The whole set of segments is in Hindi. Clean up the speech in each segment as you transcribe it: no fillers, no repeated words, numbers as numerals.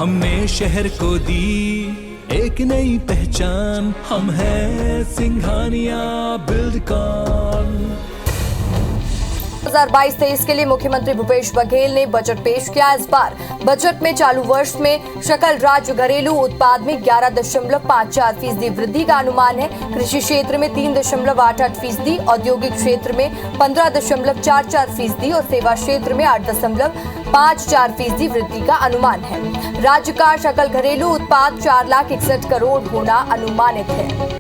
हमने शहर को दी एक नई पहचान, हम हैं सिंघानिया बिल्डकॉन। 2022-23 के लिए मुख्यमंत्री भूपेश बघेल ने बजट पेश किया। इस बार बजट में चालू वर्ष में सकल राज्य घरेलू उत्पाद में 11.54% वृद्धि का अनुमान है। कृषि क्षेत्र में 3.88%, औद्योगिक क्षेत्र में 15.44% और सेवा क्षेत्र में 8.54% वृद्धि का अनुमान है। राज्य का सकल घरेलू उत्पाद 4,61 करोड़ होना अनुमानित है।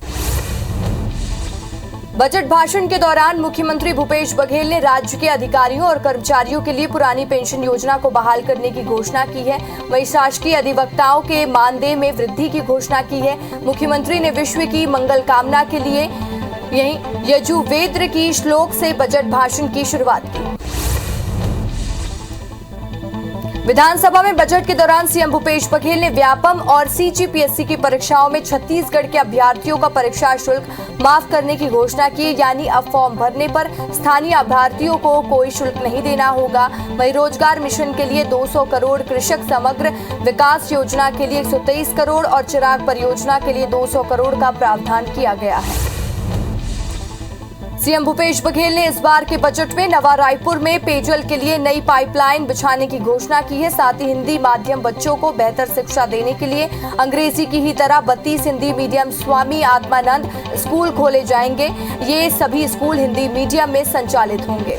बजट भाषण के दौरान मुख्यमंत्री भूपेश बघेल ने राज्य के अधिकारियों और कर्मचारियों के लिए पुरानी पेंशन योजना को बहाल करने की घोषणा की है। वहीं शासकीय अधिवक्ताओं के मानदेय में वृद्धि की घोषणा की है। मुख्यमंत्री ने विश्व की मंगल कामना के लिए यही यजुर्वेद की श्लोक से बजट भाषण की शुरुआत की। विधानसभा में बजट के दौरान सीएम भूपेश बघेल ने व्यापम और सीजीपीएससी की परीक्षाओं में छत्तीसगढ़ के अभ्यर्थियों का परीक्षा शुल्क माफ करने की घोषणा की। यानी अब फॉर्म भरने पर स्थानीय अभ्यर्थियों को कोई शुल्क नहीं देना होगा। वहीं रोजगार मिशन के लिए 200 करोड़, कृषक समग्र विकास योजना के लिए 123 करोड़ और चिराग परियोजना के लिए 200 करोड़ का प्रावधान किया गया है। सीएम भूपेश बघेल ने इस बार के बजट में नवा रायपुर में पेयजल के लिए नई पाइपलाइन बिछाने की घोषणा की है। साथ ही हिंदी माध्यम बच्चों को बेहतर शिक्षा देने के लिए अंग्रेजी की ही तरह 32 हिंदी मीडियम स्वामी आत्मानंद स्कूल खोले जाएंगे। ये सभी स्कूल हिंदी मीडियम में संचालित होंगे।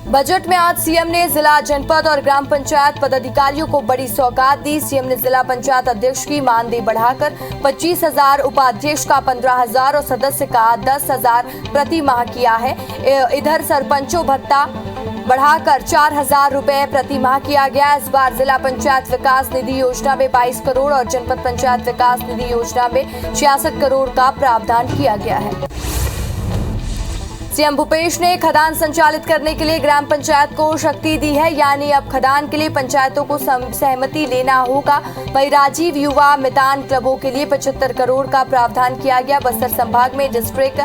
बजट में आज सीएम ने जिला, जनपद और ग्राम पंचायत पदाधिकारियों को बड़ी सौगात दी। सीएम ने जिला पंचायत अध्यक्ष की मानदेय बढ़ाकर 25,000, उपाध्यक्ष का 15,000 और सदस्य का 10,000 प्रति माह किया है। इधर सरपंचों भत्ता बढ़ाकर 4,000 रुपए प्रति माह किया गया। इस बार जिला पंचायत विकास निधि योजना में 22 करोड़ और जनपद पंचायत विकास निधि योजना में 66 करोड़ का प्रावधान किया गया है। सीएम भूपेश ने खदान संचालित करने के लिए ग्राम पंचायत को शक्ति दी है। यानी अब खदान के लिए पंचायतों को सहमति लेना होगा। वहीं राजीव युवा मितान क्लबों के लिए 75 करोड़ का प्रावधान किया गया। बस्तर संभाग में डिस्ट्रिक्ट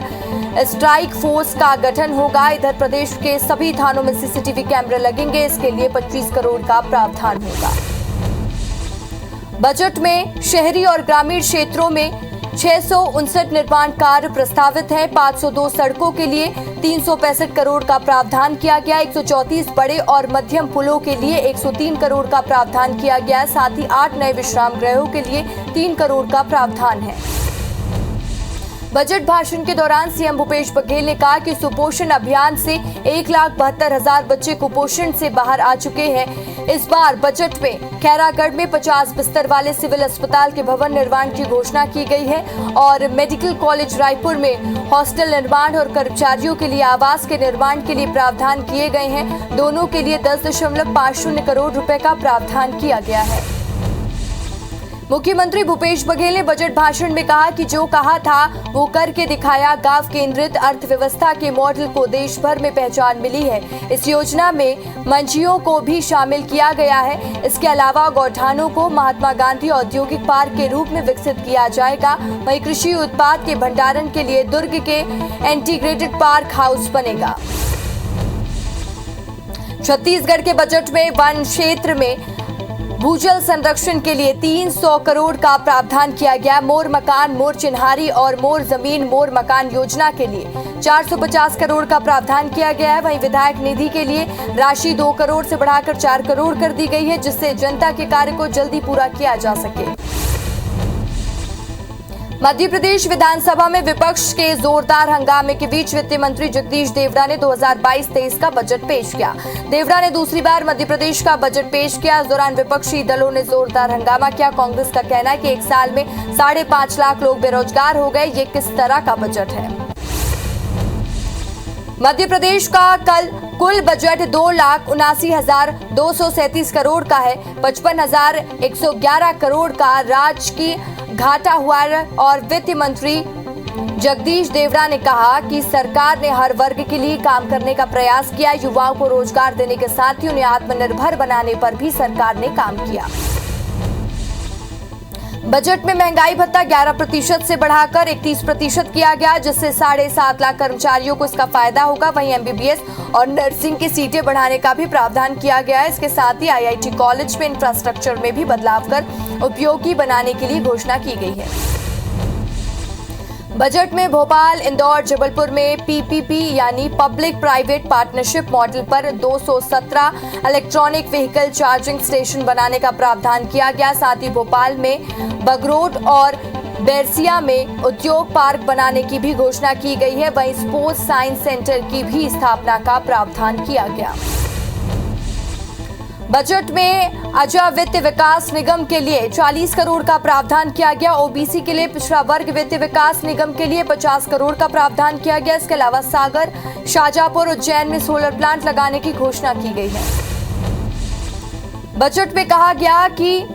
स्ट्राइक फोर्स का गठन होगा। इधर प्रदेश के सभी थानों में सीसीटीवी कैमरे लगेंगे। इसके लिए 25 करोड़ का प्रावधान होगा। बजट में शहरी और ग्रामीण क्षेत्रों में 659 निर्माण कार्य प्रस्तावित है। 502 सड़कों के लिए 365 करोड़ का प्रावधान किया गया। 134 बड़े और मध्यम पुलों के लिए 103 करोड़ का प्रावधान किया गया। साथ ही 8 नए विश्राम गृहों के लिए 3 करोड़ का प्रावधान है। बजट भाषण के दौरान सीएम भूपेश बघेल ने कहा कि सुपोषण अभियान से 1,72,000 बच्चे कुपोषण से बाहर आ चुके हैं। इस बार बजट में खैरागढ़ में 50 बिस्तर वाले सिविल अस्पताल के भवन निर्माण की घोषणा की गई है और मेडिकल कॉलेज रायपुर में हॉस्टल निर्माण और कर्मचारियों के लिए आवास के निर्माण के लिए प्रावधान किए गए हैं। दोनों के लिए 10.50 करोड़ रुपए का प्रावधान किया गया है। मुख्यमंत्री भूपेश बघेल ने बजट भाषण में कहा कि जो कहा था वो करके दिखाया। गांव केंद्रित अर्थव्यवस्था के मॉडल को देश भर में पहचान मिली है। इस योजना में मंझियों को भी शामिल किया गया है। इसके अलावा गौठानों को महात्मा गांधी औद्योगिक पार्क के रूप में विकसित किया जाएगा। वहीं कृषि उत्पाद के भंडारण के लिए दुर्ग के इंटीग्रेटेड पार्क हाउस बनेगा। छत्तीसगढ़ के बजट में वन क्षेत्र में भूजल संरक्षण के लिए 300 करोड़ का प्रावधान किया गया। मोर मकान, मोर चिन्हारी और मोर जमीन मोर मकान योजना के लिए 450 करोड़ का प्रावधान किया गया है। वहीं विधायक निधि के लिए राशि 2 करोड़ से बढ़ाकर 4 करोड़ कर दी गई है, जिससे जनता के कार्य को जल्दी पूरा किया जा सके। मध्य प्रदेश विधानसभा में विपक्ष के जोरदार हंगामे के बीच वित्त मंत्री जगदीश देवड़ा ने 2022-23 का बजट पेश किया। देवड़ा ने दूसरी बार मध्य प्रदेश का बजट पेश किया। इस दौरान विपक्षी दलों ने जोरदार हंगामा किया। कांग्रेस का कहना है कि 1 साल में 5.5 लाख लोग बेरोजगार हो गए। ये किस तरह का बजट है? मध्य प्रदेश का कल कुल बजट 2,79,237 करोड़ का है। 55,111 करोड़ का राज्य की घाटा हुआ और वित्त मंत्री जगदीश देवड़ा ने कहा कि सरकार ने हर वर्ग के लिए काम करने का प्रयास किया। युवाओं को रोजगार देने के साथ ही उन्हें आत्मनिर्भर बनाने पर भी सरकार ने काम किया। बजट में महंगाई भत्ता 11% से बढ़ाकर 31% किया गया, जिससे 7.5 लाख कर्मचारियों को इसका फायदा होगा। वहीं एमबीबीएस और नर्सिंग की सीटें बढ़ाने का भी प्रावधान किया गया है। इसके साथ ही आईआईटी कॉलेज में इंफ्रास्ट्रक्चर में भी बदलाव कर उपयोगी बनाने के लिए घोषणा की गई है। बजट में भोपाल, इंदौर, जबलपुर में पीपीपी यानी पब्लिक प्राइवेट पार्टनरशिप मॉडल पर 217 इलेक्ट्रॉनिक व्हीकल चार्जिंग स्टेशन बनाने का प्रावधान किया गया। साथ ही भोपाल में बगरोट और बैरसिया में उद्योग पार्क बनाने की भी घोषणा की गई है। वहीं स्पोर्ट्स साइंस सेंटर की भी स्थापना का प्रावधान किया गया। बजट में अजय वित्त विकास निगम के लिए 40 करोड़ का प्रावधान किया गया। ओबीसी के लिए पिछड़ा वर्ग वित्त विकास निगम के लिए 50 करोड़ का प्रावधान किया गया। इसके अलावा सागर, शाजापुर, उज्जैन में सोलर प्लांट लगाने की घोषणा की गई है। बजट में कहा गया कि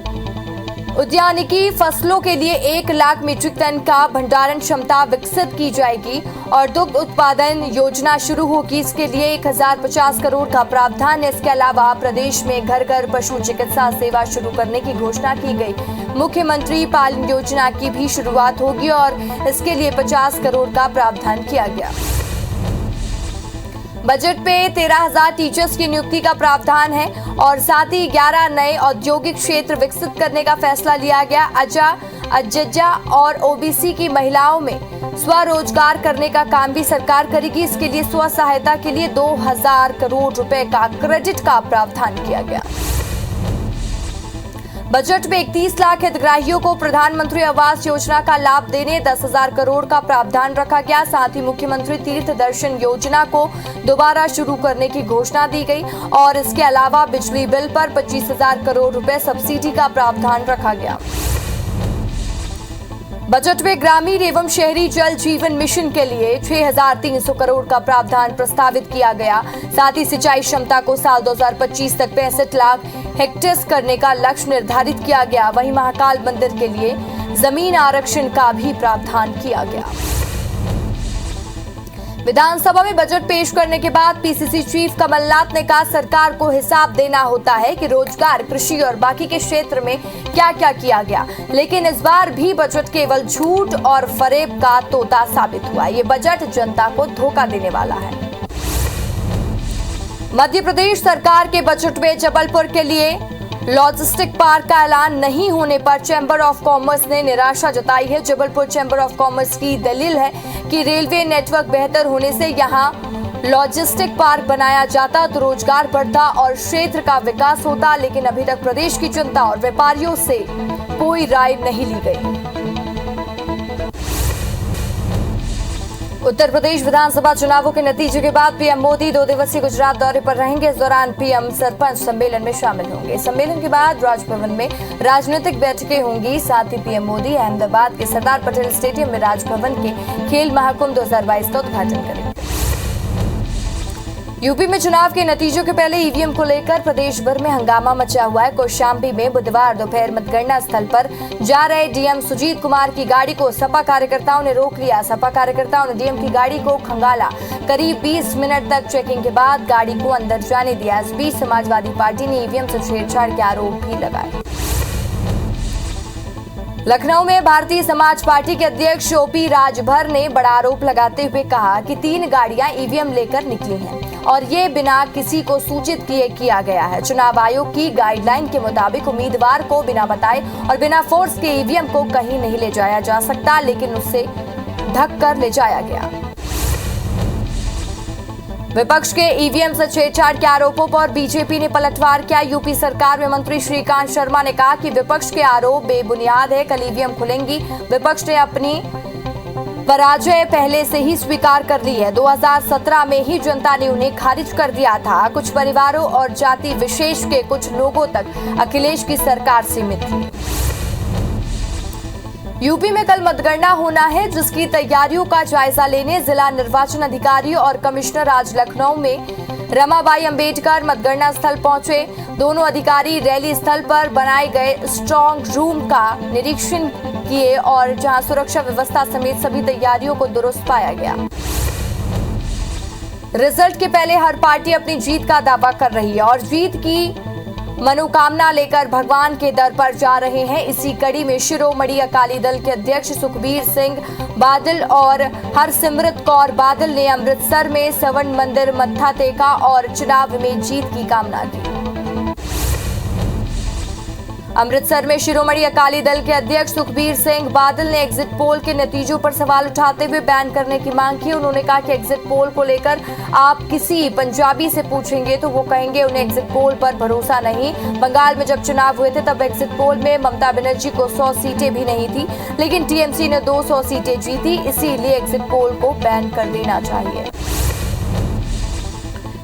उद्यानिकी फसलों के लिए 1 लाख मीट्रिक टन का भंडारण क्षमता विकसित की जाएगी और दुग्ध उत्पादन योजना शुरू होगी। इसके लिए 1050 करोड़ का प्रावधान है। इसके अलावा प्रदेश में घर घर पशु चिकित्सा सेवा शुरू करने की घोषणा की गई। मुख्यमंत्री पालन योजना की भी शुरुआत होगी और इसके लिए 50 करोड़ का प्रावधान किया गया। बजट पे 13,000 टीचर्स की नियुक्ति का प्रावधान है और साथ ही 11 नए औद्योगिक क्षेत्र विकसित करने का फैसला लिया गया। अजजा और ओबीसी की महिलाओं में स्वरोजगार करने का काम भी सरकार करेगी। इसके लिए स्व सहायता के लिए 2,000 करोड़ रुपए का क्रेडिट का प्रावधान किया गया। बजट में 31 लाख हितग्राहियों को प्रधानमंत्री आवास योजना का लाभ देने 10,000 करोड़ का प्रावधान रखा गया। साथ ही मुख्यमंत्री तीर्थ दर्शन योजना को दोबारा शुरू करने की घोषणा दी गई और इसके अलावा बिजली बिल पर 25,000 करोड़ रुपए सब्सिडी का प्रावधान रखा गया। बजट में ग्रामीण एवं शहरी जल जीवन मिशन के लिए 6,300 करोड़ का प्रावधान प्रस्तावित किया गया। साथ ही सिंचाई क्षमता को साल 2025 तक 65 लाख हेक्टेयर करने का लक्ष्य निर्धारित किया गया। वहीं महाकाल मंदिर के लिए जमीन आरक्षण का भी प्रावधान किया गया। विधानसभा में बजट पेश करने के बाद पीसीसी चीफ कमलनाथ ने कहा, सरकार को हिसाब देना होता है कि रोजगार, कृषि और बाकी के क्षेत्र में क्या क्या किया गया। लेकिन इस बार भी बजट केवल झूठ और फरेब का तोता साबित हुआ। ये बजट जनता को धोखा देने वाला है। मध्य प्रदेश सरकार के बजट में जबलपुर के लिए लॉजिस्टिक पार्क का ऐलान नहीं होने पर चैंबर ऑफ कॉमर्स ने निराशा जताई है। जबलपुर चैंबर ऑफ कॉमर्स की दलील है कि रेलवे नेटवर्क बेहतर होने से यहां लॉजिस्टिक पार्क बनाया जाता तो रोजगार बढ़ता और क्षेत्र का विकास होता, लेकिन अभी तक प्रदेश की जनता और व्यापारियों से कोई राय नहीं ली गई। उत्तर प्रदेश विधानसभा चुनावों के नतीजे के बाद पीएम मोदी 2 दिवसीय गुजरात दौरे पर रहेंगे। इस दौरान पीएम सरपंच सम्मेलन में शामिल होंगे। सम्मेलन के बाद राजभवन में राजनीतिक बैठकें होंगी। साथ ही पीएम मोदी अहमदाबाद के सरदार पटेल स्टेडियम में राजभवन के खेल महाकुंभ 2022 का उद्घाटन करेंगे। यूपी में चुनाव के नतीजों के पहले ईवीएम को लेकर प्रदेश भर में हंगामा मचा हुआ है। कौशाम्बी में बुधवार दोपहर मतगणना स्थल पर जा रहे डीएम सुजीत कुमार की गाड़ी को सपा कार्यकर्ताओं ने रोक लिया। सपा कार्यकर्ताओं ने डीएम की गाड़ी को खंगाला। करीब 20 मिनट तक चेकिंग के बाद गाड़ी को अंदर जाने दिया। इस बीच समाजवादी पार्टी ने ईवीएम से छेड़छाड़ के आरोप भी लगाए। लखनऊ में भारतीय समाज पार्टी के अध्यक्ष ओपी राजभर ने बड़ा आरोप लगाते हुए कहा कि 3 गाड़ियां ईवीएम लेकर निकली हैं और ये बिना किसी को सूचित किया गया है। चुनाव आयोग की गाइडलाइन के मुताबिक उम्मीदवार को बिना बताए और बिना फोर्स के ईवीएम को कहीं नहीं ले जाया जा सकता, लेकिन उससे ढक कर ले जाया गया। विपक्ष के ईवीएम से छेड़छाड़ के आरोपों पर बीजेपी ने पलटवार किया। यूपी सरकार में मंत्री श्रीकांत शर्मा ने कहा कि विपक्ष के आरोप बेबुनियाद है, कल ईवीएम खुलेंगी। विपक्ष ने अपनी पराजय पहले से ही स्वीकार कर ली है। 2017 में ही जनता ने उन्हें खारिज कर दिया था। कुछ परिवारों और जाति विशेष के कुछ लोगों तक अखिलेश की सरकार सीमित थी। यूपी में कल मतगणना होना है, जिसकी तैयारियों का जायजा लेने जिला निर्वाचन अधिकारी और कमिश्नर आज लखनऊ में रमाबाई अंबेडकर मतगणना स्थल पहुंचे। दोनों अधिकारी रैली स्थल पर बनाए गए स्ट्रांग रूम का निरीक्षण किए और जहां सुरक्षा व्यवस्था समेत सभी तैयारियों को दुरुस्त पाया गया। रिजल्ट के पहले हर पार्टी अपनी जीत का दावा कर रही है और जीत की मनोकामना लेकर भगवान के दर पर जा रहे हैं। इसी कड़ी में शिरोमणि अकाली दल के अध्यक्ष सुखबीर सिंह बादल और हरसिमरत कौर बादल ने अमृतसर में स्वर्ण मंदिर मत्था टेका और चुनाव में जीत की कामना की। अमृतसर में शिरोमणि अकाली दल के अध्यक्ष सुखबीर सिंह बादल ने एग्जिट पोल के नतीजों पर सवाल उठाते हुए बैन करने की मांग की। उन्होंने कहा कि एग्जिट पोल को लेकर आप किसी पंजाबी से पूछेंगे तो वो कहेंगे उन्हें एग्जिट पोल पर भरोसा नहीं। बंगाल में जब चुनाव हुए थे तब एग्जिट पोल में ममता बनर्जी को 100 सीटें भी नहीं थी, लेकिन टीएमसी ने 200 सीटें जीती। इसीलिए एग्जिट पोल को बैन कर देना चाहिए।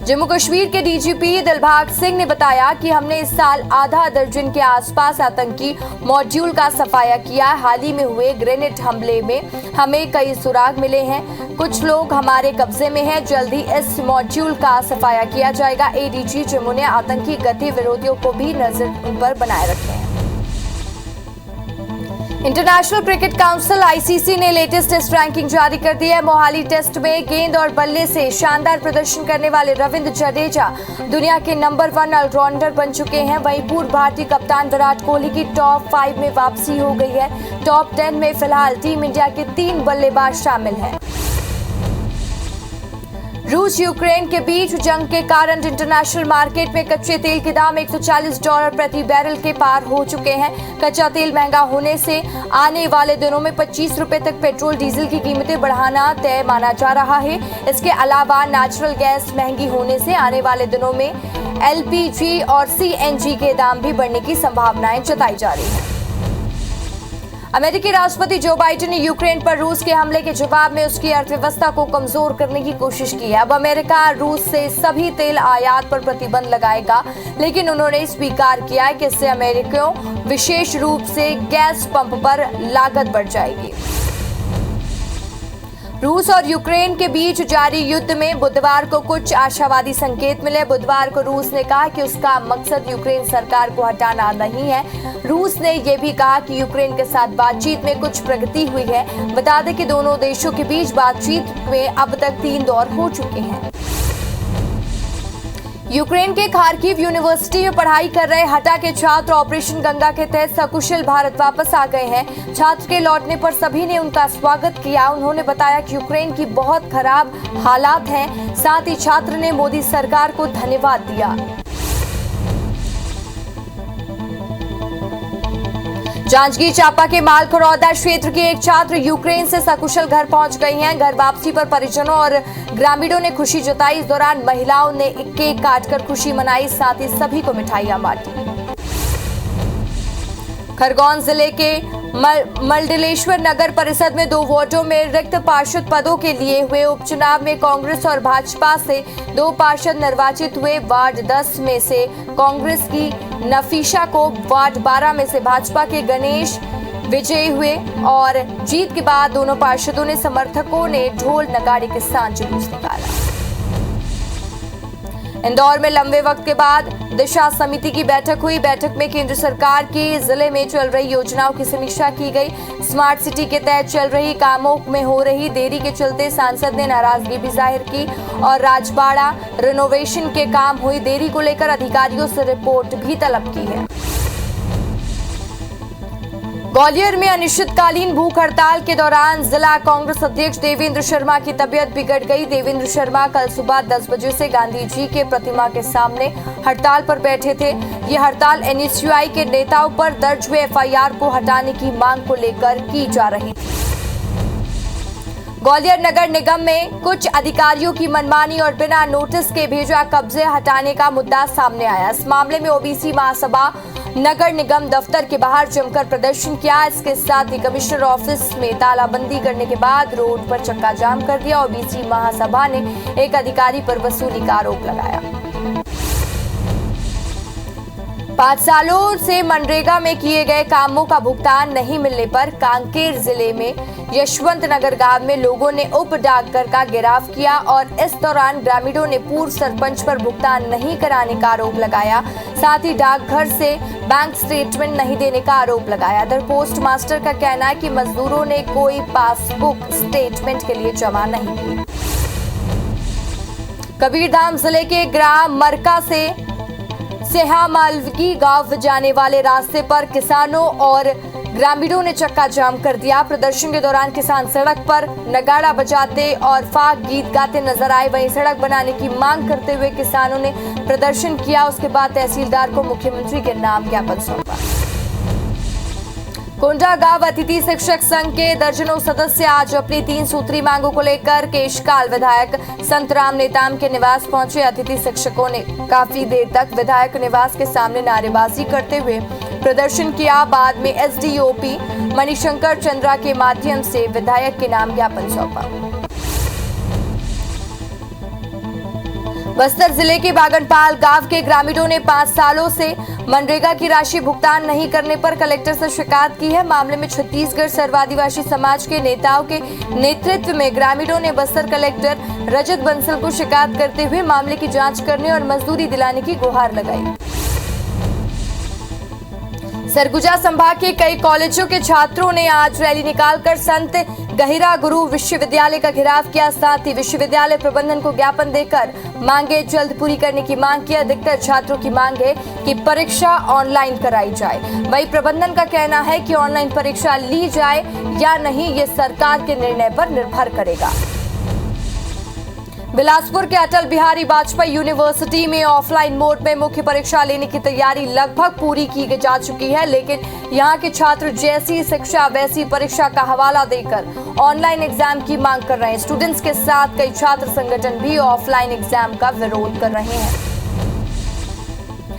जम्मू कश्मीर के डीजीपी दिलबाग सिंह ने बताया कि हमने इस साल आधा दर्जन के आसपास आतंकी मॉड्यूल का सफाया किया। हाल ही में हुए ग्रेनेड हमले में हमें कई सुराग मिले हैं। कुछ लोग हमारे कब्जे में हैं। जल्द ही इस मॉड्यूल का सफाया किया जाएगा। एडीजी जम्मू ने आतंकी गतिविधियों को भी नजर उन पर बनाए रखे हैं। इंटरनेशनल क्रिकेट काउंसिल आईसीसी ने लेटेस्ट टेस्ट रैंकिंग जारी कर दी है। मोहाली टेस्ट में गेंद और बल्ले से शानदार प्रदर्शन करने वाले रविंद्र जडेजा दुनिया के नंबर 1 ऑलराउंडर बन चुके हैं। वहीं पूर्व भारतीय कप्तान विराट कोहली की टॉप 5 में वापसी हो गई है। टॉप 10 में फिलहाल टीम इंडिया के 3 बल्लेबाज शामिल हैं। रूस यूक्रेन के बीच जंग के कारण इंटरनेशनल मार्केट में कच्चे तेल के दाम $140 प्रति बैरल के पार हो चुके हैं। कच्चा तेल महंगा होने से आने वाले दिनों में 25 रुपए तक पेट्रोल डीजल की कीमतें बढ़ाना तय माना जा रहा है। इसके अलावा नेचुरल गैस महंगी होने से आने वाले दिनों में एलपीजी और सीएनजी के दाम भी बढ़ने की संभावनाएं जताई जा रही हैं। अमेरिकी राष्ट्रपति जो बाइडेन ने यूक्रेन पर रूस के हमले के जवाब में उसकी अर्थव्यवस्था को कमजोर करने की कोशिश की है। अब अमेरिका रूस से सभी तेल आयात पर प्रतिबंध लगाएगा, लेकिन उन्होंने स्वीकार किया है कि इससे अमेरिकियों विशेष रूप से गैस पंप पर लागत बढ़ जाएगी। रूस और यूक्रेन के बीच जारी युद्ध में बुधवार को कुछ आशावादी संकेत मिले। बुधवार को रूस ने कहा कि उसका मकसद यूक्रेन सरकार को हटाना नहीं है। रूस ने यह भी कहा कि यूक्रेन के साथ बातचीत में कुछ प्रगति हुई है। बता दें कि दोनों देशों के बीच बातचीत में अब तक 3 दौर हो चुके हैं। यूक्रेन के खार्किव यूनिवर्सिटी में पढ़ाई कर रहे हटा के छात्र ऑपरेशन गंगा के तहत सकुशल भारत वापस आ गए हैं। छात्र के लौटने पर सभी ने उनका स्वागत किया। उन्होंने बताया कि यूक्रेन की बहुत खराब हालात हैं। साथ ही छात्र ने मोदी सरकार को धन्यवाद दिया। जांजगीर चांपा के मालखरौदा क्षेत्र के एक छात्र यूक्रेन से सकुशल घर पहुंच गई हैं। घर वापसी पर परिजनों और ग्रामीणों ने खुशी जताई। इस दौरान महिलाओं ने केक काटकर खुशी मनाई, साथ ही सभी को मिठाइयां बांटी। खरगोन जिले के मलडलेश्वर नगर परिषद में 2 वार्डों में रिक्त पार्षद पदों के लिए हुए उपचुनाव में कांग्रेस और भाजपा से 2 पार्षद निर्वाचित हुए। वार्ड 10 में से कांग्रेस की नफीशा को, वार्ड 12 में से भाजपा के गणेश विजयी हुए और जीत के बाद दोनों पार्षदों ने समर्थकों ने ढोल नगाड़े के साथ जुलूस निकाला। इंदौर में लंबे वक्त के बाद दिशा समिति की बैठक हुई। बैठक में केंद्र सरकार की जिले में चल रही योजनाओं की समीक्षा की गई। स्मार्ट सिटी के तहत चल रही कामों में हो रही देरी के चलते सांसद ने नाराजगी भी जाहिर की और राजबाड़ा रिनोवेशन के काम हुई देरी को लेकर अधिकारियों से रिपोर्ट भी तलब की है। ग्वालियर में अनिश्चितकालीन भूख हड़ताल के दौरान जिला कांग्रेस अध्यक्ष देवेंद्र शर्मा की तबीयत बिगड़ गई। देवेंद्र शर्मा कल सुबह 10 बजे से गांधी जी के प्रतिमा के सामने हड़ताल पर बैठे थे। ये हड़ताल एनएसयूआई के नेताओं पर दर्ज हुए एफआईआर को हटाने की मांग को लेकर की जा रही थी। ग्वालियर नगर निगम में कुछ अधिकारियों की मनमानी और बिना नोटिस के भेजा कब्जे हटाने का मुद्दा सामने आया। इस मामले में ओबीसी महासभा नगर निगम दफ्तर के बाहर जमकर प्रदर्शन किया। इसके साथ ही कमिश्नर ऑफिस में तालाबंदी करने के बाद रोड पर चक्का जाम कर दिया। ओबीसी महासभा ने एक अधिकारी पर वसूली का आरोप लगाया। 5 सालों से मनरेगा में किए गए कामों का भुगतान नहीं मिलने पर कांकेर जिले में यशवंत नगर गांव में लोगों ने उप डाकघर का घेराव किया और इस दौरान ग्रामीणों ने पूर्व सरपंच पर भुगतान नहीं कराने का आरोप लगाया। साथ ही डाकघर से बैंक स्टेटमेंट नहीं देने का आरोप लगाया। इधर पोस्ट मास्टर का कहना है कि मजदूरों ने कोई पासबुक स्टेटमेंट के लिए जमा नहीं की। कबीरधाम जिले के ग्राम मरका से सेहा मालवगी गांव जाने वाले रास्ते पर किसानों और ग्रामीणों ने चक्का जाम कर दिया। प्रदर्शन के दौरान किसान सड़क पर नगाड़ा बजाते और फाग गीत गाते नजर आए। वहीं सड़क बनाने की मांग करते हुए किसानों ने प्रदर्शन किया। उसके बाद तहसीलदार को मुख्यमंत्री के नाम ज्ञापन सौंपा। कोंडा गांव अतिथि शिक्षक संघ के दर्जनों सदस्य आज अपनी 3 सूत्री मांगों को लेकर केशकाल विधायक संतराम नेताम के निवास पहुंचे। अतिथि शिक्षकों ने काफी देर तक विधायक निवास के सामने नारेबाजी करते हुए प्रदर्शन किया। बाद में एसडीओपी मणिशंकर चंद्रा के माध्यम से विधायक के नाम ज्ञापन सौंपा। बस्तर जिले के बागनपाल गांव के ग्रामीणों ने 5 सालों से मनरेगा की राशि भुगतान नहीं करने पर कलेक्टर से शिकायत की है। मामले में छत्तीसगढ़ सर्व आदिवासी समाज के नेताओं के नेतृत्व में ग्रामीणों ने बस्तर कलेक्टर रजत बंसल को शिकायत करते हुए मामले की जांच करने और मजदूरी दिलाने की गुहार लगाई। सरगुजा संभाग के कई कॉलेजों के छात्रों ने आज रैली निकालकर संत गहिरा गुरु विश्वविद्यालय का घेराव किया। साथ ही विश्वविद्यालय प्रबंधन को ज्ञापन देकर मांगे जल्द पूरी करने की मांग की। अधिकतर छात्रों की मांग है कि परीक्षा ऑनलाइन कराई जाए। वहीं प्रबंधन का कहना है कि ऑनलाइन परीक्षा ली जाए या नहीं, ये सरकार के निर्णय पर निर्भर करेगा। बिलासपुर के अटल बिहारी वाजपेयी यूनिवर्सिटी में ऑफलाइन मोड में मुख्य परीक्षा लेने की तैयारी लगभग पूरी की जा चुकी है, लेकिन यहां के छात्र जैसी शिक्षा वैसी परीक्षा का हवाला देकर ऑनलाइन एग्जाम की मांग कर रहे हैं। स्टूडेंट्स के साथ कई छात्र संगठन भी ऑफलाइन एग्जाम का विरोध कर रहे हैं।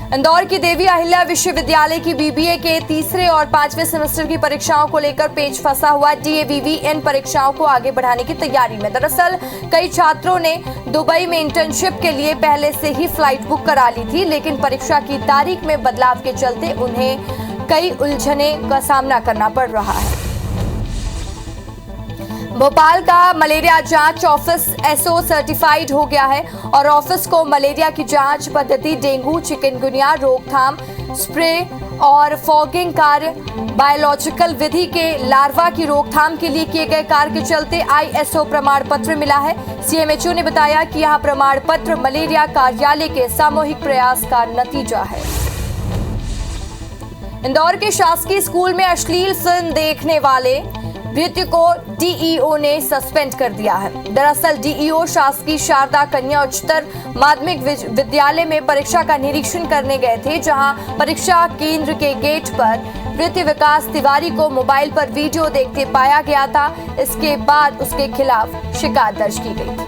इंदौर की देवी अहिल्या विश्वविद्यालय की बीबीए के 3रे और 5वें सेमेस्टर की परीक्षाओं को लेकर पेच फंसा हुआ। डीएवीवी इन परीक्षाओं को आगे बढ़ाने की तैयारी में। दरअसल कई छात्रों ने दुबई में इंटर्नशिप के लिए पहले से ही फ्लाइट बुक करा ली थी, लेकिन परीक्षा की तारीख में बदलाव के चलते उन्हें कई उलझने का सामना करना पड़ रहा है। भोपाल का मलेरिया जांच ऑफिस एसओ सर्टिफाइड हो गया है और ऑफिस को मलेरिया की जांच पद्धति, डेंगू, चिकनगुनिया रोकथाम, स्प्रे और फॉगिंग कार्य, बायोलॉजिकल विधि के लार्वा की रोकथाम के लिए किए गए कार्य के चलते आईएसओ प्रमाण पत्र मिला है। सीएमएचओ ने बताया कि यह प्रमाण पत्र मलेरिया कार्यालय के सामूहिक प्रयास का नतीजा है। इंदौर के शासकीय स्कूल में अश्लील फिल्म देखने वाले व्यक्ति को डीईओ ने सस्पेंड कर दिया है। दरअसल डीईओ शासकीय शारदा कन्या उच्चतर माध्यमिक विद्यालय में परीक्षा का निरीक्षण करने गए थे, जहां परीक्षा केंद्र के गेट पर वृत्ति विकास तिवारी को मोबाइल पर वीडियो देखते पाया गया था। इसके बाद उसके खिलाफ शिकायत दर्ज की गई थी।